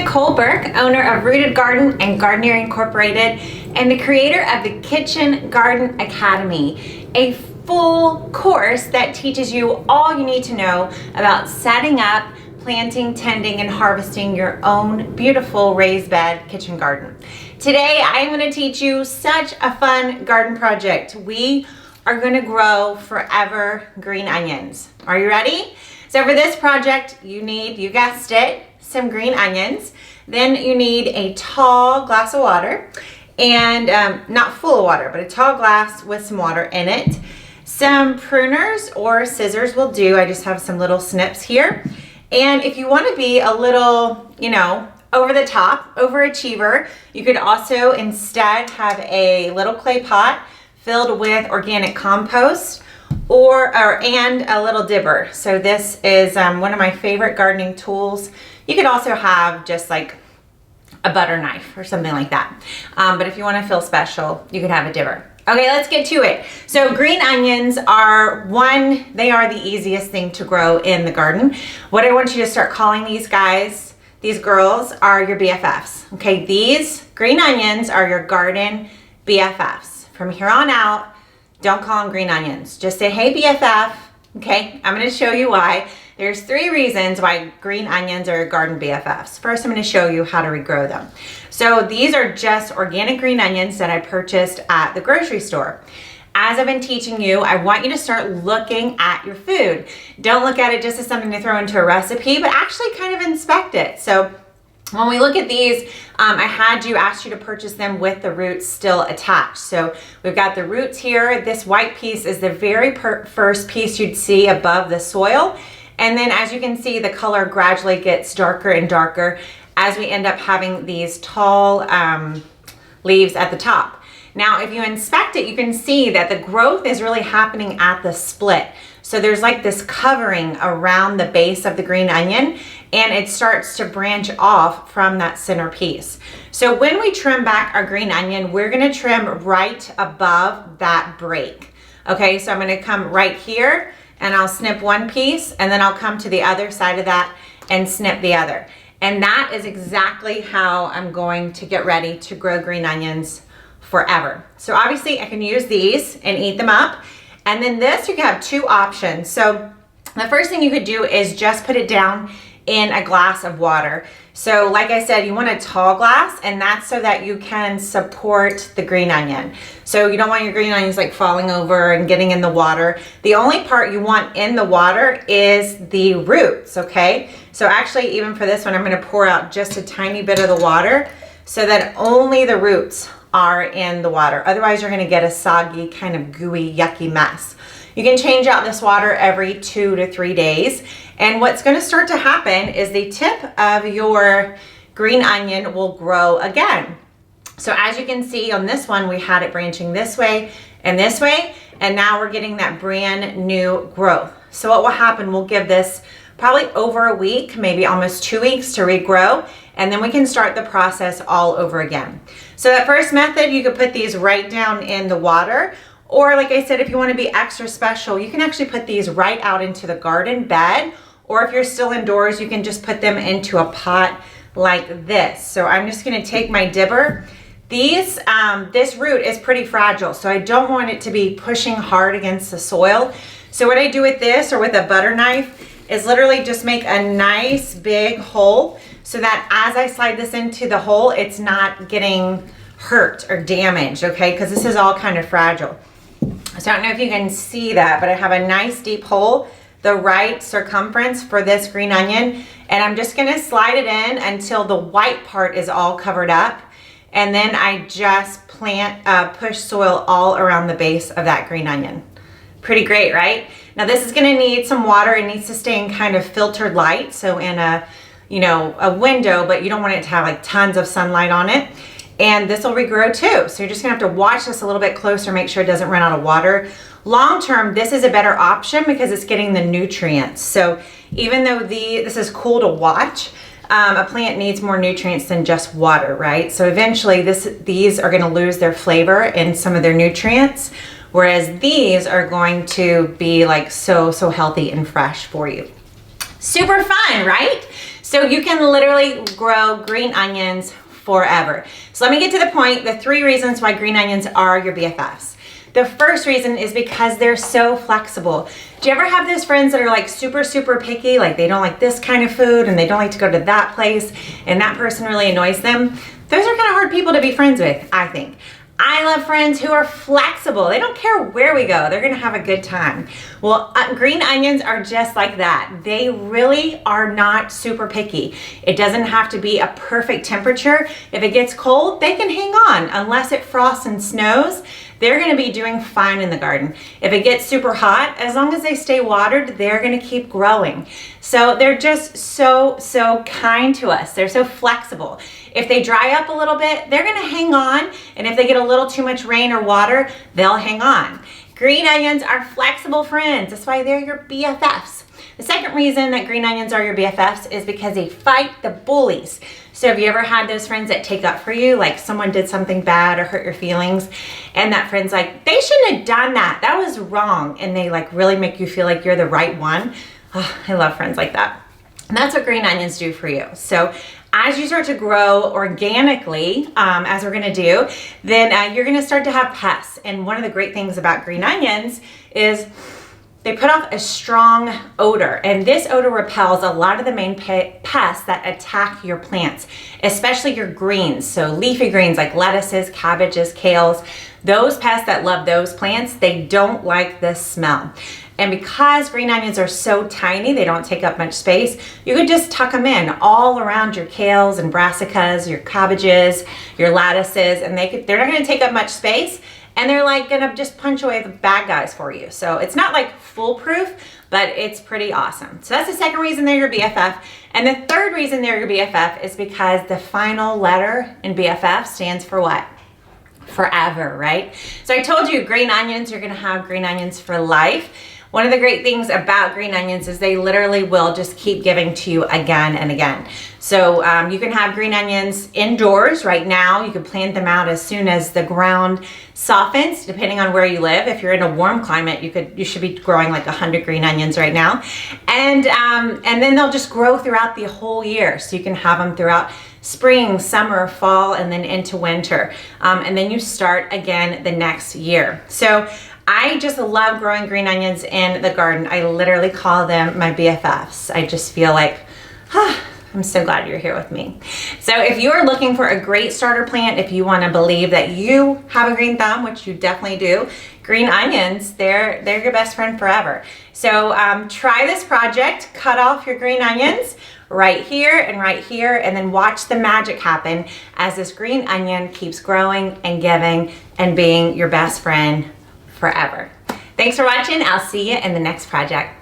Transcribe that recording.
Nicole Burke, owner of Rooted Garden and Gardenery Incorporated, and the creator of the Kitchen Garden Academy, a full course that teaches you all you need to know about setting up, planting, tending, and harvesting your own beautiful raised bed kitchen garden. Today, I'm going to teach you such a fun garden project. We are going to grow forever green onions. Are you ready? So for this project, you need, you guessed it, some green onions. Then you need a tall glass of water, and not full of water, but a tall glass with some water in it. Some pruners or scissors will do. I just have some little snips here. And if you want to be a little, over the top, overachiever, you could also instead have a little clay pot filled with organic compost and a little dibber. So this is one of my favorite gardening tools. You could also have just like a butter knife or something like that. But if you want to feel special, you could have a dibber. Okay, let's get to it. So green onions are they are the easiest thing to grow in the garden. What I want you to start calling these guys, these girls, are your BFFs. Okay, these green onions are your garden BFFs. From here on out, don't call them green onions. Just say, hey BFF. Okay, I'm gonna show you why. There's 3 reasons why green onions are garden BFFs. First, I'm gonna show you how to regrow them. So these are just organic green onions that I purchased at the grocery store. As I've been teaching you, I want you to start looking at your food. Don't look at it just as something to throw into a recipe, but actually kind of inspect it. So when we look at these, I asked you to purchase them with the roots still attached. So we've got the roots here. This white piece is the very first piece you'd see above the soil. And then as you can see, the color gradually gets darker and darker as we end up having these tall leaves at the top. Now, if you inspect it, you can see that the growth is really happening at the split. So there's like this covering around the base of the green onion, and it starts to branch off from that center piece. So when we trim back our green onion, we're gonna trim right above that break. Okay, so I'm gonna come right here and I'll snip one piece, and then I'll come to the other side of that and snip the other. And that is exactly how I'm going to get ready to grow green onions forever. So obviously I can use these and eat them up. And then this, you can have 2 options. So the first thing you could do is just put it down in a glass of water. So like I said, you want a tall glass, and that's so that you can support the green onion. So you don't want your green onions like falling over and getting in the water. The only part you want in the water is the roots, okay? So actually, even for this one, I'm gonna pour out just a tiny bit of the water so that only the roots are in the water. Otherwise, you're gonna get a soggy, kind of gooey, yucky mess. You can change out this water every 2 to 3 days. And what's gonna start to happen is the tip of your green onion will grow again. So as you can see on this one, we had it branching this way, and now we're getting that brand new growth. So what will happen, we'll give this probably over a week, maybe almost 2 weeks to regrow, and then we can start the process all over again. So that first method, you could put these right down in the water, or like I said, if you want to be extra special, you can actually put these right out into the garden bed, or if you're still indoors, you can just put them into a pot like this. So I'm just going to take my dibber. This root is pretty fragile, so I don't want it to be pushing hard against the soil. So what I do with this, or with a butter knife, is literally just make a nice big hole so that as I slide this into the hole, it's not getting hurt or damaged, okay? Because this is all kind of fragile. So I don't know if you can see that, but I have a nice deep hole, the right circumference for this green onion, and I'm just gonna slide it in until the white part is all covered up, and then I just push soil all around the base of that green onion. Pretty great, right? Now this is gonna need some water. It needs to stay in kind of filtered light, so in a window, but you don't want it to have like tons of sunlight on it. And this will regrow too. So you're just gonna have to watch this a little bit closer, make sure it doesn't run out of water. Long term, this is a better option because it's getting the nutrients. So even though this is cool to watch, a plant needs more nutrients than just water, right? So eventually these are gonna lose their flavor and some of their nutrients, whereas these are going to be like so healthy and fresh for you. Super fun, right? So So you can literally grow green onions forever. So let me get to the point, the 3 reasons why green onions are your BFFs. The first reason is because they're so flexible. Do you ever have those friends that are like super, super picky? Like they don't like this kind of food and they don't like to go to that place and that person really annoys them? Those are kind of hard people to be friends with, I think. I love friends who are flexible. They don't care where we go. They're gonna have a good time. Well, green onions are just like that. They really are not super picky. It doesn't have to be a perfect temperature. If it gets cold, they can hang on. Unless it frosts and snows, they're gonna be doing fine in the garden. If it gets super hot, as long as they stay watered, they're gonna keep growing. So they're just so kind to us. They're so flexible. If they dry up a little bit, they're gonna hang on. And if they get a little too much rain or water, they'll hang on. Green onions are flexible friends. That's why they're your BFFs. The second reason that green onions are your BFFs is because they fight the bullies. So have you ever had those friends that take up for you? Like someone did something bad or hurt your feelings and that friend's like, they shouldn't have done that. That was wrong. And they like really make you feel like you're the right one. Oh, I love friends like that. And that's what green onions do for you. So as you start to grow organically, as we're gonna do, then you're gonna start to have pests. And one of the great things about green onions is they put off a strong odor, and this odor repels a lot of the main pests that attack your plants, especially your greens. So leafy greens like lettuces, cabbages, kales, those pests that love those plants, they don't like this smell. And because green onions are so tiny, they don't take up much space, you could just tuck them in all around your kales and brassicas, your cabbages, your lettuces, and they're not gonna take up much space, and they're like gonna just punch away the bad guys for you. So it's not like foolproof, but it's pretty awesome. So that's the second reason they're your BFF. And the third reason they're your BFF is because the final letter in BFF stands for what? Forever, right? So I told you green onions, you're gonna have green onions for life. One of the great things about green onions is they literally will just keep giving to you again and again. So you can have green onions indoors right now. You can plant them out as soon as the ground softens, depending on where you live. If you're in a warm climate, you should be growing like 100 green onions right now. And then they'll just grow throughout the whole year. So you can have them throughout spring, summer, fall, and then into winter. And then you start again the next year. So I just love growing green onions in the garden. I literally call them my BFFs. I just feel like, I'm so glad you're here with me. So if you're looking for a great starter plant, if you want to believe that you have a green thumb, which you definitely do, green onions, they're your best friend forever. So try this project, cut off your green onions right here, and then watch the magic happen as this green onion keeps growing and giving and being your best friend forever. Thanks for watching. I'll see you in the next project.